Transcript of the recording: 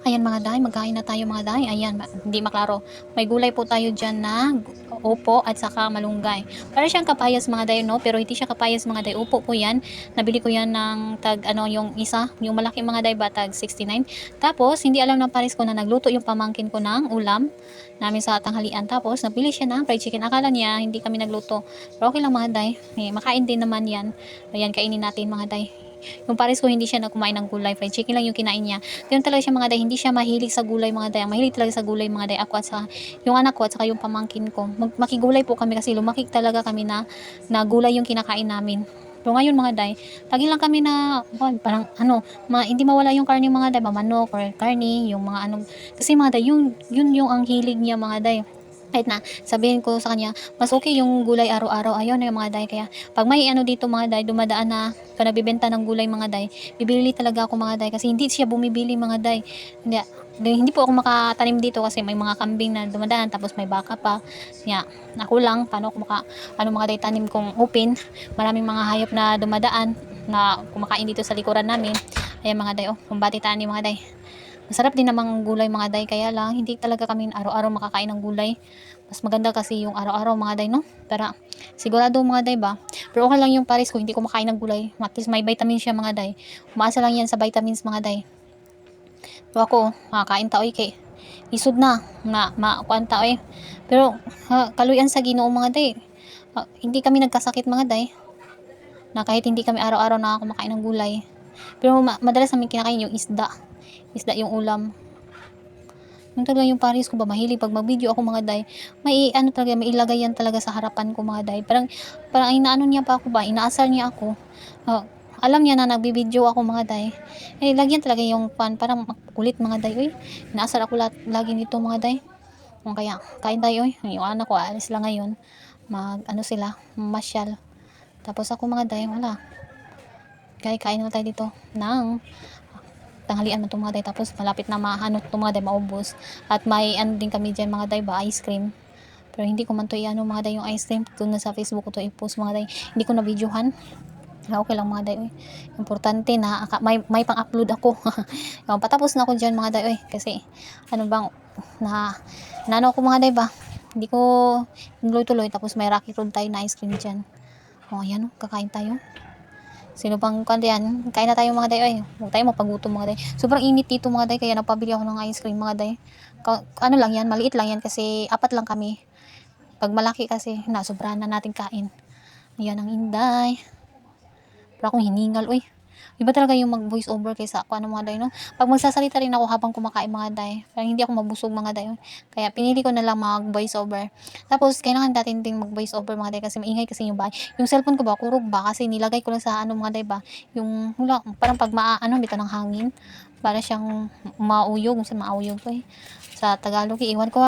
Ayan mga day, magkain na tayo mga day. Ayan, hindi maklaro. May gulay po tayo dyan na upo at saka malunggay. Para siyang kapayas mga day, no? Pero hindi siya kapayas mga day. Upo po yan. Nabili ko yan ng tag, yung isa, yung malaki mga day ba, tag 69. Tapos, hindi alam ng pares ko na nagluto yung pamangkin ko ng ulam namin sa tanghalian. Tapos, nabili siya ng fried chicken. Akala niya, hindi kami nagluto. Pero okay lang mga day. Makain din naman yan. Ayan, kainin natin mga day. Yung pares ko hindi siya kumain ng gulay, fried chicken lang yung kinain niya. Ganun talaga siya mga day, hindi siya mahilig sa gulay mga day. Ang mahilig talaga sa gulay mga day ako at sa yung anak ko at saka yung pamangkin ko. Makigulay po kami kasi lumaki talaga kami na gulay yung kinakain namin. Pero ngayon mga day, lagi lang kami na parang hindi mawala yung karne mga day, manok or karne, yung mga kasi mga day, yun yung ang hilig niya mga day. Kahit na sabihin ko sa kanya, mas okay yung gulay araw-araw, ayun yung mga day. Kaya pag may dito mga day, dumadaan na nagbibenta ng gulay mga day, bibili talaga ako mga day kasi hindi siya bumibili mga day. Hindi po ako makatanim dito kasi may mga kambing na dumadaan tapos may baka pa. Kaya ako lang, paano ako mga day, tanim kong open, maraming mga hayop na dumadaan na kumakain dito sa likuran namin. Ayan mga day, kumbati tani mga day. Masarap din namang gulay mga day, kaya lang hindi talaga kami araw-araw makakain ng gulay. Mas maganda kasi yung araw-araw mga day, no? Para sigurado mga day ba. Pero okay lang yung pares ko, hindi ko makain ng gulay. At least may vitamins siya mga day. Umaasa lang yan sa vitamins mga day. Pero ako, makakain taoy kay isud na makuan taoy. Pero kaluyan sa Ginoo mga day. Hindi kami nagkasakit mga day. Na kahit hindi kami araw-araw na kumakain ng gulay. Pero madalas namin kinakain yung isda. Isda yung ulam. Yung talaga yung pares ko ba, mahilig pag mag-video ako mga day, may talaga, may ilagay yan talaga sa harapan ko mga day. Parang inaano niya pa ako ba, inaasar niya ako. Alam niya na nagbi-video ako mga day. Lagyan talaga yung pan, parang makulit mga day. Uy, inaasar ako lagi nito mga day. Kaya, kain tayo. Yung anak ko, alis lang ngayon. Sila, masyal. Tapos ako mga day, wala. Kaya kain na tayo dito ng tanghalian man itong mga day, tapos malapit na itong mga day maubos. At may din kami dyan mga day ba, ice cream. Pero hindi ko man to mga day yung ice cream. Doon na sa Facebook ko to i-post mga day. Hindi ko na videohan. Okay lang mga day. Importante na may pang-upload ako. Patapos na ako dyan mga day. Kasi nano ako mga day ba. Hindi ko tuloy-tuloy. Tapos may Rocky Road tayo na ice cream dyan. Ayan, kakain tayo. Sino pang kandiyan? Kain na tayo mga day. Huwag tayo mapagutom mga day. Sobrang init dito mga day, kaya nagpabili ako ng ice cream mga day. Lang yan, maliit lang yan kasi 4 lang kami. Pag malaki kasi, sobrahan na natin kain. Ayan ang inday. Pero akong hiningal, iba talaga yung mag-voice over kaysa ako mga day, no? Pag magsasalita rin ako habang kumakain mga day, parang hindi ako mabusog mga day. Kaya pinili ko na lang mag-voice over. Tapos, kailangan natin ding mag-voice over mga day kasi maingay kasi yung bahay. Yung cellphone ko ba, kurog ba? Kasi nilagay ko lang sa mga day ba? Yung, parang pag bito ng hangin, para siyang mauyog. Kung saan mauyog ko Sa Tagalog, iwan ko